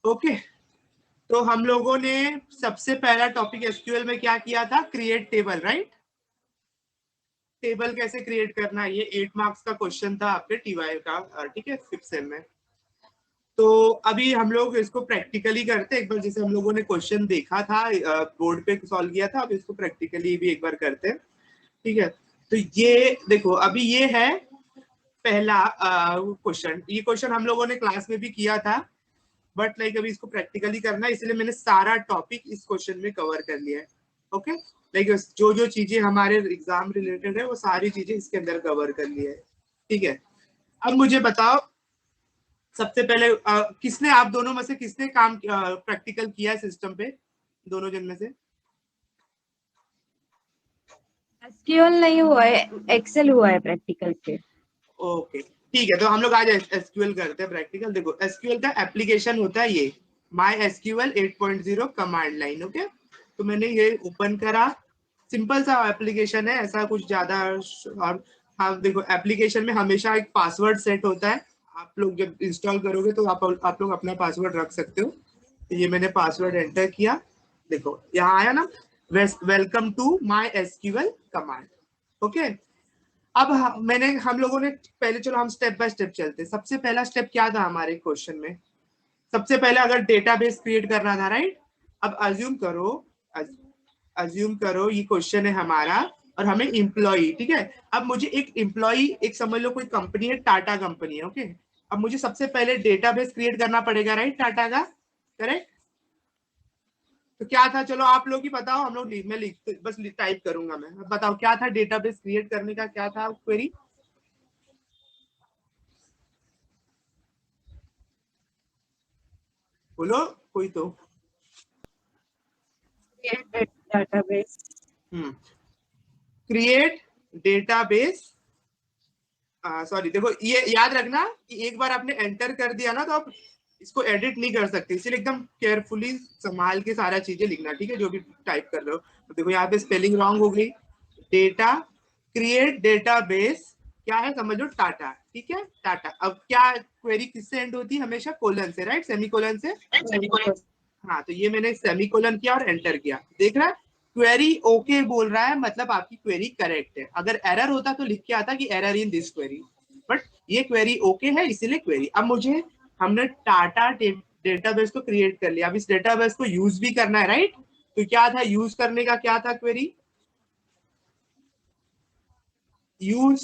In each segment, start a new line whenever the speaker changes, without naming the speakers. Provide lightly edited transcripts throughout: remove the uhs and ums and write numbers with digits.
Okay, तो हम लोगों ने सबसे पहला टॉपिक एसक्यूएल में क्या किया था, क्रिएट टेबल, राइट। टेबल कैसे क्रिएट करना है, ये 8 मार्क्स का क्वेश्चन था आपके टीवाई का, ठीक है, 5th सेम में। तो अभी हम लोग इसको प्रैक्टिकली करते हैं एक बार, जैसे हम लोगों ने क्वेश्चन देखा था बोर्ड पे सॉल्व किया था, अब इसको प्रैक्टिकली भी एक बार करते हैं, ठीक है। तो ये देखो, अभी ये है पहला क्वेश्चन। ये क्वेश्चन हम लोगों ने क्लास में भी किया था, बट लाइक अभी इसको प्रैक्टिकली करना है, इसलिए मैंने सारा टॉपिक इस क्वेश्चन में कवर कर लिया है। ओके, लाइक जो जो चीजें हमारे एग्जाम रिलेटेड है वो सारी चीजें इसके अंदर कवर कर लिया है, ठीक है। अब मुझे बताओ, सबसे पहले किसने, आप दोनों में से किसने काम प्रैक्टिकल किया है सिस्टम पे, दोनों जन में से?
एसक्यूएल नहीं हुआ है, एक्सेल हुआ है प्रैक्टिकल पे।
ओके, ठीक है, तो हम लोग आज एसक्यूएल करते हैं प्रैक्टिकल। देखो, एसक्यूएल का एप्लीकेशन होता है ये my SQL 8.0 command line. Okay, तो मैंने ये ओपन करा, सिंपल सा एप्लीकेशन है, ऐसा कुछ ज्यादा। और हाँ देखो, एप्लीकेशन में हमेशा एक पासवर्ड सेट होता है, आप लोग जब इंस्टॉल करोगे तो आप लोग अपना पासवर्ड रख सकते हो। तो ये मैंने पासवर्ड एंटर किया, देखो यहाँ आया ना, welcome to MySQL command. Okay, अब हम लोगों ने पहले, चलो हम स्टेप बाय स्टेप चलते हैं। सबसे पहला स्टेप क्या था हमारे क्वेश्चन में, सबसे पहले अगर डेटाबेस क्रिएट करना था, राइट। अब अज्यूम करो ये क्वेश्चन है हमारा और हमें इम्प्लॉई, ठीक है। अब मुझे एक इम्प्लॉई, एक समझ लो कोई कंपनी है, टाटा कंपनी है, ओके। अब मुझे सबसे पहले डेटाबेस क्रिएट करना पड़ेगा, राइट, टाटा का, करेक्ट। तो क्या था, चलो आप लोग ही बताओ, हम लोग मैं लिख बस टाइप करूंगा मैं, बताओ क्या था डेटाबेस क्रिएट करने का, क्या था क्वेरी? बोलो कोई तो।
Create database.
Create database, sorry, देखो ये याद रखना कि एक बार आपने एंटर कर दिया ना तो आप इसको एडिट नहीं कर सकते, इसलिए एकदम केयरफुली संभाल के सारा चीजें लिखना, ठीक है, जो भी टाइप कर रहे हो। तो देखो यहाँ पे स्पेलिंग रॉन्ग हो गई, डेटा, क्रिएट डेटाबेस, क्या है समझो, टाटा, ठीक है, टाटा। अब क्या क्वेरी किससे एंड होती है, हमेशा कोलन से, राइट, सेमीकोलन से। हाँ, तो ये मैंने सेमीकोलन किया और एंटर किया, देख रहा है क्वेरी ओके बोल रहा है, मतलब आपकी क्वेरी करेक्ट है। अगर एरर होता तो लिख के आता कि error in this query, but ये क्वेरी ओके है, इसीलिए क्वेरी। अब मुझे, हमने टाटा डेटाबेस को क्रिएट कर लिया, अब इस डेटाबेस को यूज भी करना है, राइट। तो क्या था यूज करने का, क्या था क्वेरी, यूज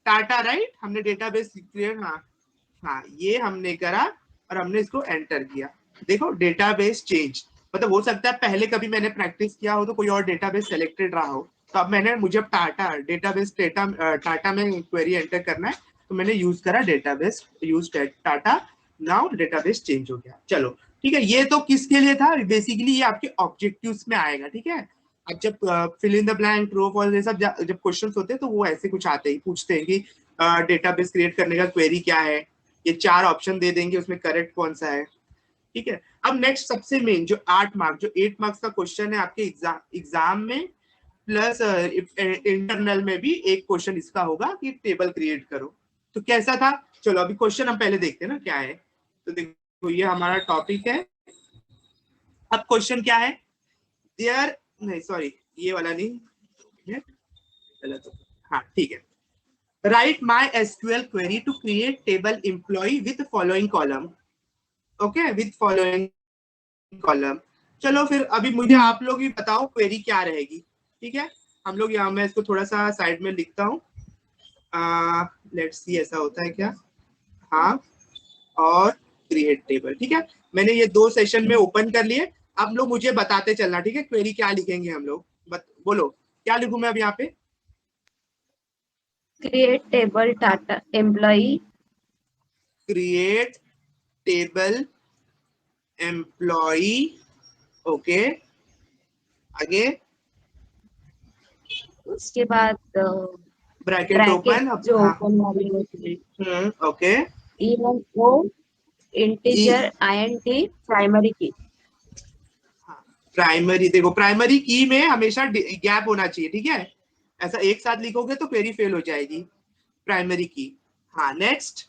टाटा, राइट। हमने डेटाबेस क्रिएट, हाँ हाँ, ये हमने करा और हमने इसको एंटर किया। देखो डेटाबेस चेंज, मतलब हो सकता है पहले कभी मैंने प्रैक्टिस किया हो तो कोई और डेटाबेस सेलेक्टेड रहा हो, तो अब मुझे टाटा डेटाबेस टाटा में क्वेरी एंटर करना है, तो मैंने यूज करा database, use Tata, now database change हो गया। चलो ठीक है, ये तो किसके लिए था, बेसिकली ये आपके ऑब्जेक्टिव्स में आएगा, ठीक है। अब जब fill in the blank, true false, ये सब जब क्वेश्चंस होते हैं तो वो ऐसे कुछ आते ही पूछते हैं कि डेटाबेस क्रिएट करने का क्वेरी क्या है, ये 4 ऑप्शन दे देंगे, उसमें करेक्ट कौन सा है, ठीक है। अब नेक्स्ट सबसे मेन जो 8 मार्क्स का क्वेश्चन है आपके एग्जाम में, प्लस इंटरनल में भी एक क्वेश्चन इसका होगा कि टेबल क्रिएट करो। तो कैसा था, चलो अभी क्वेश्चन हम पहले देखते हैं ना क्या है। तो देखो ये हमारा टॉपिक है। अब क्वेश्चन क्या है, देयर, नहीं सॉरी, ये वाला नहीं, गलत, हाँ ठीक है। Write MySQL query to create table employee with following column, okay, with following column. चलो फिर अभी मुझे आप लोग ही बताओ क्वेरी क्या रहेगी, ठीक है। हम लोग यहाँ, मैं इसको थोड़ा सा साइड में लिखता हूँ, लेट्स सी ऐसा होता है क्या, हाँ, और क्रिएट टेबल, ठीक है। मैंने ये 2 सेशन में ओपन कर लिए, आप लोग मुझे बताते चलना, ठीक है, क्वेरी क्या लिखेंगे हम लोग, बोलो क्या लिखूं मैं अब यहाँ पे।
Create table Tata employee,
create table employee, okay, आगे,
उसके बाद
ब्रैकेट
ब्रैकेट
ओपन,
जो
हाँ,
ओपन वाली होती है,
ओके,
वो इंटीजर आईएनटी प्राइमरी की।
प्राइमरी, देखो प्राइमरी की में हमेशा गैप होना चाहिए, ठीक है, ऐसा एक साथ लिखोगे तो क्वेरी फेल हो जाएगी, प्राइमरी की। हाँ नेक्स्ट,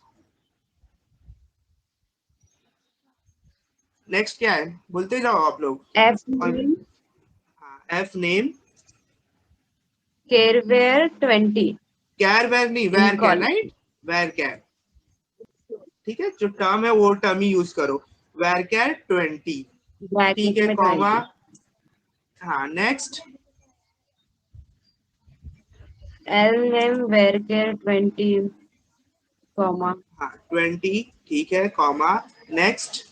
नेक्स्ट क्या है बोलते जाओ आप लोग।
F
और
name
F name,
careware 20
char var नहीं,
in
varchar,
column.
Right, varchar. ठीक है, जो टर्म है वो टर्म ही यूज करो, वेर कैर 20। ठीक
Bracket
है,
में
कॉमा।
20.
हाँ next,
L name varchar 20 comma.
हाँ 20, ठीक है, comma. Next,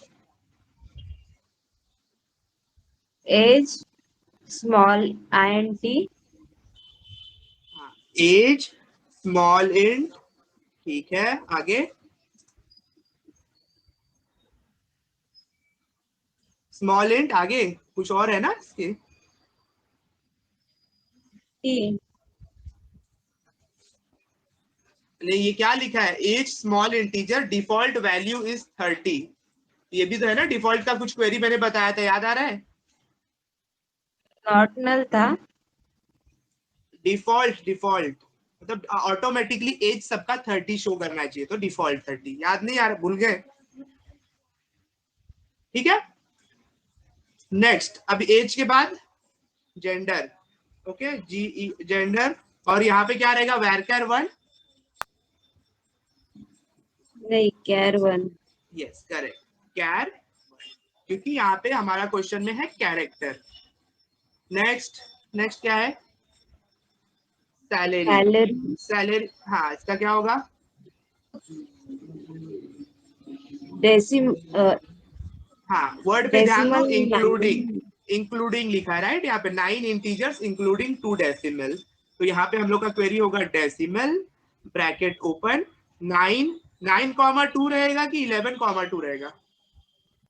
Age small int
age small int, ठीक है, आगे स्मॉल इंट, आगे कुछ और है ना इसके।
t.
नहीं, ये क्या लिखा है, age small integer default value is 30। ये भी तो है ना, डिफॉल्ट का कुछ क्वेरी मैंने बताया था, याद आ रहा है।
Not null था.
डिफॉल्ट, डिफॉल्ट मतलब ऑटोमेटिकली एज सबका 30 शो करना चाहिए, तो डिफॉल्ट 30, याद नहीं यार, भूल गए। ठीक है, नेक्स्ट, अब एज के बाद जेंडर, ओके, जी जेंडर। और यहाँ पे क्या रहेगा, वैरकर 1।
नहीं care 1.
यस करेक्ट, कैर, क्योंकि यहाँ पे हमारा क्वेश्चन में है कैरेक्टर। नेक्स्ट, नेक्स्ट क्या है, सैलरी।
Salary
सैलरी, हाँ इसका क्या होगा, हाँ वर्ड पे ध्यान दो,
decimal
इंक्लूडिंग,
9.
इंक्लूडिंग लिखा है, राइट, यहाँ पे 9 इंटीजर्स इंक्लूडिंग 2 डेसिमल। तो यहाँ पे हम लोग का क्वेरी होगा डेसिमल, ब्रैकेट ओपन, 9, 9,2 रहेगा कि 11,2 रहेगा।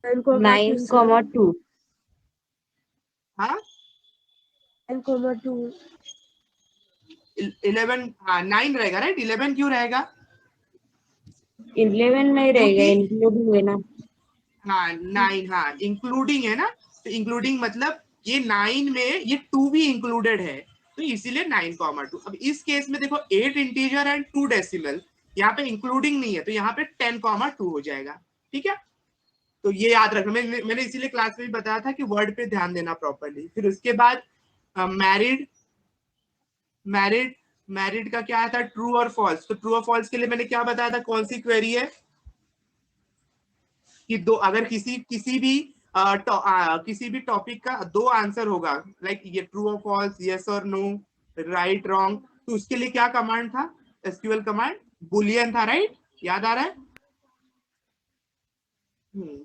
9,2.
हाँ
9,2.
11, हाँ 9 रहेगा, राइट, 11 क्यों रहेगा,
11 नहीं रहेगा,
क्योंकि
इंक्लूडिंग है ना.
हाँ 9, हाँ इंक्लूडिंग है ना, तो इंक्लूडिंग मतलब ये 9 में ये 2 भी इंक्लूडेड है, तो इसीलिए 9,2। अब इस केस में देखो 8 इंटीजर एंड 2 डेसिमल, यहाँ पे इंक्लूडिंग नहीं है, तो यहाँ पे 10,2 हो जाएगा। ठीक है, तो ये याद रखना, मैंने इसीलिए क्लास में भी बताया था कि वर्ड पे ध्यान देना प्रॉपरली। फिर उसके बाद मैरिड, मैरिड, मैरिड का क्या था, ट्रू और फॉल्स। तो ट्रू और फॉल्स के लिए मैंने क्या बताया था, कौन सी क्वेरी है कि दो, अगर किसी भी टॉपिक का दो आंसर होगा, लाइक ये ट्रू और फॉल्स, यस और नो, राइट रॉन्ग, तो उसके लिए क्या कमांड था, एसक्यूएल कमांड बुलियन था, राइट, याद आ रहा है,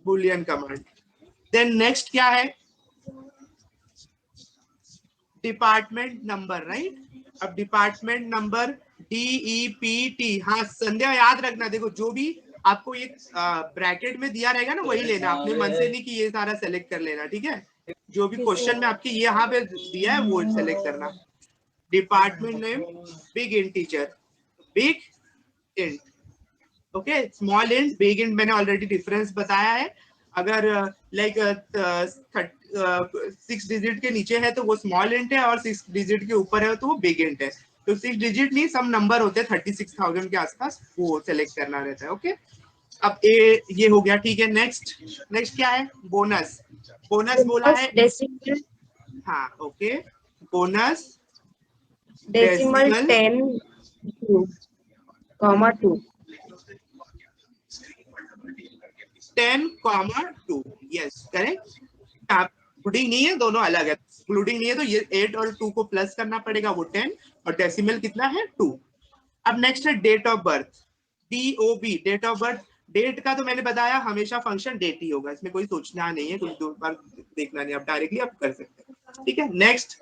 बुलियन कमांड। देन नेक्स्ट क्या है, डिपार्टमेंट नंबर, राइट। अब डिपार्टमेंट नंबर DEPT, हाँ संध्या याद रखना, देखो जो भी आपको ये ब्रैकेट में दिया रहेगा ना वही लेना, अपने मन से नहीं कि ये सारा सेलेक्ट कर लेना, ठीक है, जो भी क्वेश्चन में आपके ये यहाँ पे दिया है वो सेलेक्ट करना। Department name big integer, big int, okay, small int, big int मैंने ऑलरेडी डिफरेंस बताया है। अगर लाइक 6 डिजिट के नीचे है तो वो स्मॉल इंट है, और 6 डिजिट के ऊपर है तो वो बिग इंट है। तो 6 डिजिट नहीं, सम नंबर होते हैं 36,000 के आसपास, वो सेलेक्ट करना रहता है। ओके, अब ये हो गया, ठीक है। नेक्स्ट, नेक्स्ट क्या है, बोनस। बोनस बोला है,
डेसिमल,
हाँ okay, bonus
decimal
decimal
10,2.
10,2, yes correct. Including नहीं है, दोनों अलग है, इंक्लूडिंग नहीं है तो ये 8 और 2 को प्लस करना पड़ेगा, वो 10, और डेसिमल कितना है 2। अब नेक्स्ट है date of birth, DOB, date of birth. Date का तो मैंने बताया हमेशा फंक्शन डेट ही होगा, इसमें कोई सोचना नहीं है, कुछ दो बार देखना नहीं, आप डायरेक्टली आप कर सकते हैं। ठीक है, next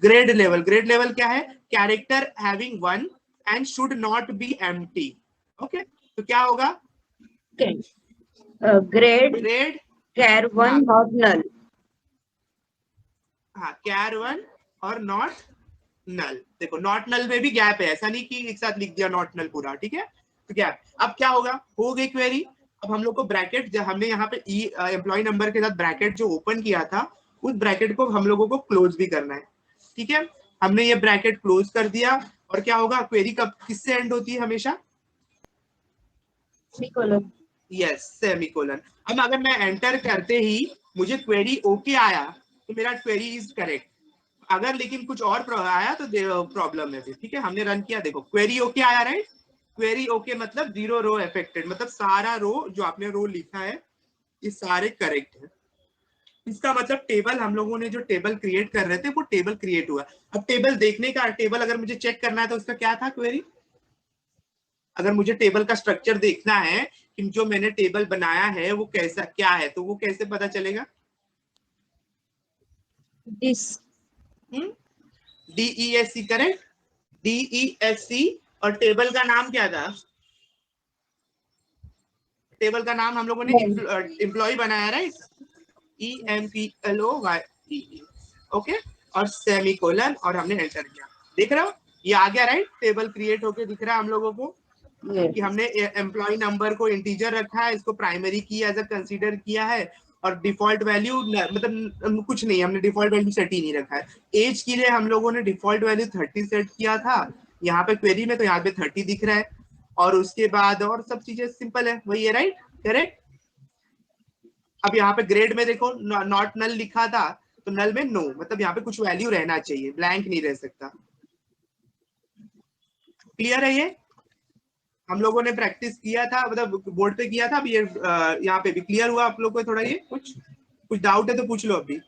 grade level. Grade level क्या है, character having 1 and should not be empty. Okay, तो क्या होगा,
ग्रेड
ग्रेड,
care 1
हाँ
not null.
हाँ कैर 1 और नॉट नल। देखो नॉट नल में भी गैप है, ऐसा नहीं कि एक साथ लिख दिया नॉट नल पूरा, ठीक है, तो गैप। अब क्या होगा, हो गई क्वेरी। अब हम लोग को ब्रैकेट, जब हमने यहाँ पे एम्प्लॉय नंबर के साथ ब्रैकेट जो ओपन किया था, उस ब्रैकेट को हम लोगों को क्लोज भी करना है। ठीक है, हमने ये ब्रैकेट क्लोज कर दिया, और क्या होगा, क्वेरी कब किससे एंड होती है हमेशा,
सेमीकोलन.
Yes semicolon. अब अगर मैं एंटर करते ही मुझे क्वेरी ओके आया तो मेरा क्वेरी इज करेक्ट, अगर लेकिन कुछ और आया तो प्रॉब्लम है। ठीक है, हमने रन किया, देखो क्वेरी ओके आया, राइट। क्वेरी ओके मतलब 0 रो अफेक्टेड, मतलब सारा रो जो आपने रो लिखा है ये सारे करेक्ट है। इसका मतलब टेबल, हम लोगों ने जो टेबल क्रिएट कर रहे थे वो टेबल क्रिएट हुआ। अब टेबल देखने का, टेबल अगर मुझे चेक करना है तो उसका क्या था क्वेरी, अगर मुझे टेबल का स्ट्रक्चर देखना है कि जो मैंने टेबल बनाया है वो कैसा क्या है, तो वो कैसे पता चलेगा?
This
DESC, correct, DESC। और टेबल का नाम क्या था? टेबल का नाम हम लोगों ने एम्प्लॉय बनाया, राइट, EMPLOY, ओके, और सेमीकोलन, और हमने एंटर किया। देख रहे हो ये आ गया, राइट, टेबल क्रिएट होके दिख रहा है हम लोगों को कि हमने एम्प्लॉय नंबर को इंटीजर रखा है, इसको प्राइमरी की एज अ कंसीडर किया है, और डिफॉल्ट वैल्यू मतलब कुछ नहीं, हमने डिफॉल्ट वैल्यू सेट ही नहीं रखा है। एज के लिए हम लोगों ने डिफॉल्ट वैल्यू 30 सेट किया था यहाँ पे क्वेरी में, तो यहाँ पे 30 दिख रहा है। और उसके बाद और सब चीजें सिंपल है, वही है, राइट, करेक्ट। अब यहाँ पे ग्रेड में देखो नॉट नल लिखा था, तो नल में नो, मतलब यहाँ पे कुछ वैल्यू रहना चाहिए, ब्लैंक नहीं रह सकता। क्लियर है ये? हम लोगों ने प्रैक्टिस किया था, मतलब बोर्ड पे किया था। अब ये यहाँ पे भी क्लियर हुआ आप लोग को थोड़ा? ये कुछ कुछ डाउट है तो पूछ लो अभी।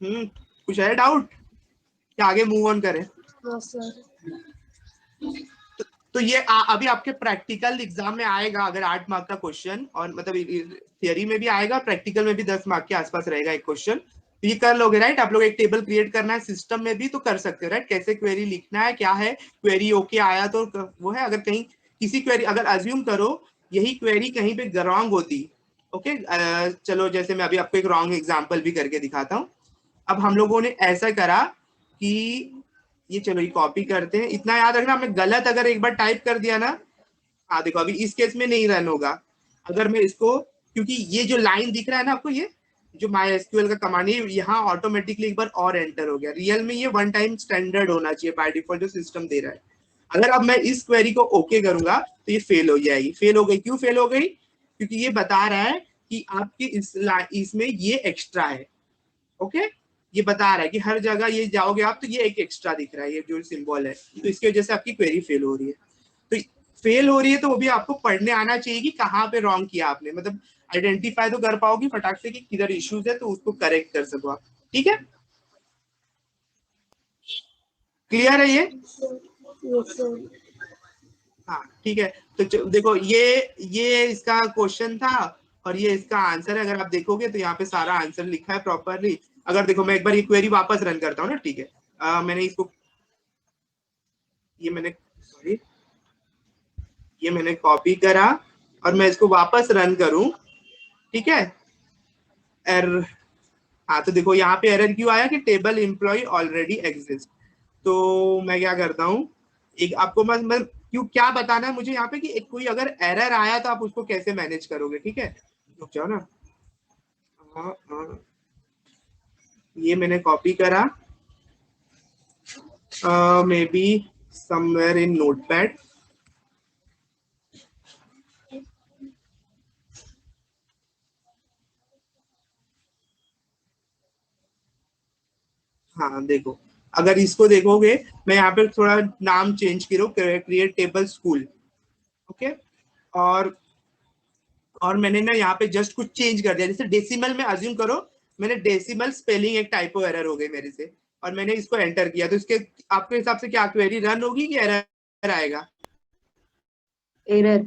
कुछ है डाउट क्या आगे मूव ऑन करें? तो ये अभी आपके प्रैक्टिकल एग्जाम में आएगा, अगर 8 मार्क का क्वेश्चन, और मतलब थियरी में भी आएगा, प्रैक्टिकल में भी 10 मार्क के आसपास रहेगा एक क्वेश्चन। तो ये कर लोगे, राइट? आप लोग एक टेबल क्रिएट करना है सिस्टम में भी तो कर सकते हो, राइट? कैसे क्वेरी लिखना है, क्या है, क्वेरी ओके आया तो वो है। अगर कहीं किसी क्वेरी, अगर अज्यूम करो यही क्वेरी कहीं पे रॉन्ग होती, ओके, चलो जैसे मैं अभी आपको एक रॉन्ग एग्जाम्पल भी करके दिखाता हूँ। अब हम लोगों ने ऐसा करा कि ये, चलो ये कॉपी करते हैं, इतना याद रखना, हमने गलत अगर एक बार टाइप कर दिया ना, हाँ देखो अभी इस केस में नहीं रन होगा। अगर मैं इसको, क्योंकि ये जो लाइन दिख रहा है ना आपको, ये जो माई एसक्यूएल का कमांड है, यहाँ ऑटोमेटिकली एक बार और एंटर हो गया। रियल में ये वन टाइम स्टैंडर्ड होना चाहिए बाय डिफॉल्ट जो सिस्टम दे रहा है। अगर अब मैं इस क्वेरी को ओके करूंगा तो ये फेल हो जाएगी। फेल हो गई, क्यों फेल हो गई? क्योंकि ये बता रहा है कि आपके इसमें ये एक्स्ट्रा है, ओके। ये बता रहा है कि हर जगह ये जाओगे आप तो ये एक एक्स्ट्रा दिख रहा है, ये जो सिंबल है, तो इसकी वजह से आपकी क्वेरी फेल हो रही है। तो फेल हो रही है तो वो भी आपको पढ़ने आना चाहिए कि कहाँ पे रॉन्ग किया आपने, मतलब आइडेंटिफाई तो कर पाओगी फटाक से कि किधर इश्यूज है, तो उसको करेक्ट कर सको आप। ठीक है, क्लियर है ये? हाँ ठीक है। तो देखो ये इसका क्वेश्चन था और ये इसका आंसर है। अगर आप देखोगे तो यहाँ पे सारा आंसर लिखा है प्रॉपरली। अगर देखो मैं एक बार ये क्वेरी वापस रन करता हूँ ना, ठीक है, मैंने इसको, ये मैंने, सॉरी, ये मैंने कॉपी करा और मैं इसको वापस रन करूं, ठीक है, एरर, हाँ तो देखो यहाँ पे एरर क्यों आया कि टेबल एम्प्लॉय ऑलरेडी एग्जिस्ट। तो मैं क्या करता हूँ, एक आपको मैं क्यों क्या बताना है मुझे यहाँ पे कि एक कोई अगर एरर आया तो आप उसको कैसे मैनेज करोगे। ठीक है, रुक जाओ ना, हाँ, ये मैंने कॉपी करा, may be somewhere in notepad. हाँ देखो, अगर इसको देखोगे, मैं यहाँ पे थोड़ा नाम चेंज करो, क्रिएट टेबल स्कूल, ओके, और मैंने ना यहाँ पे जस्ट कुछ चेंज कर दिया, जैसे डेसिमल में अज्यूम करो, मैंने डेसिमल स्पेलिंग एक टाइपो एरर हो गई मेरे से, और मैंने इसको एंटर किया, तो इसके आपके हिसाब से क्या क्वेरी रन होगी कि एरर आएगा?
एरर।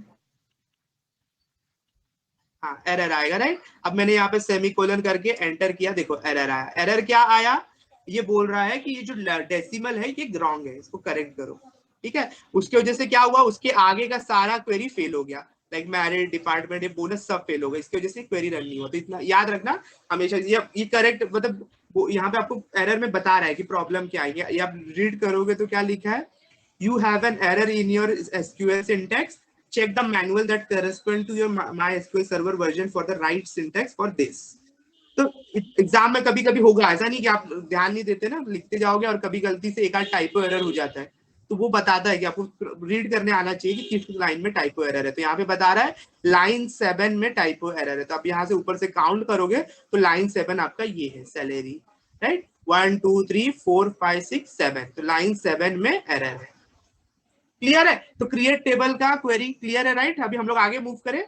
हाँ एरर आएगा, राइट। अब मैंने यहाँ पे सेमीकोलन करके एंटर किया, देखो एरर आया। एरर क्या आया? ये बोल रहा है कि ये जो डेसिमल है ये रॉन्ग है, इसको करेक्ट करो। ठीक है, उसकी वजह से क्या हुआ, उसके आगे का सारा क्वेरी फेल हो गया, लाइक मैरिड, डिपार्टमेंट, ये बोनस सब फेल हो गए, इसकी वजह से क्वेरी रन नहीं हुआ। तो इतना याद रखना हमेशा, ये करेक्ट, मतलब यहाँ पे आपको एरर में बता रहा है कि प्रॉब्लम क्या है। ये आप रीड करोगे तो क्या लिखा है, you have an error in your SQL syntax, check the manual that correspond to your MySQL server version for the right syntax for this। तो एग्जाम में कभी कभी होगा, ऐसा नहीं कि आप ध्यान नहीं देते ना, लिखते जाओगे और कभी गलती से एक आध टाइपो एरर हो जाता है, तो वो बताता है कि आपको रीड करने आना चाहिए कि किस लाइन में टाइपो एरर है। तो यहाँ पे बता रहा है लाइन 7 में टाइपो एरर है। तो आप यहाँ से ऊपर से काउंट करोगे तो लाइन 7 आपका ये है सैलरी, राइट। 1 2 3 4 5 6 7, तो लाइन 7 में एरर है। क्लियर है? तो क्रिएट टेबल का क्वेरी क्लियर है, राइट। अभी हम लोग आगे मूव करें।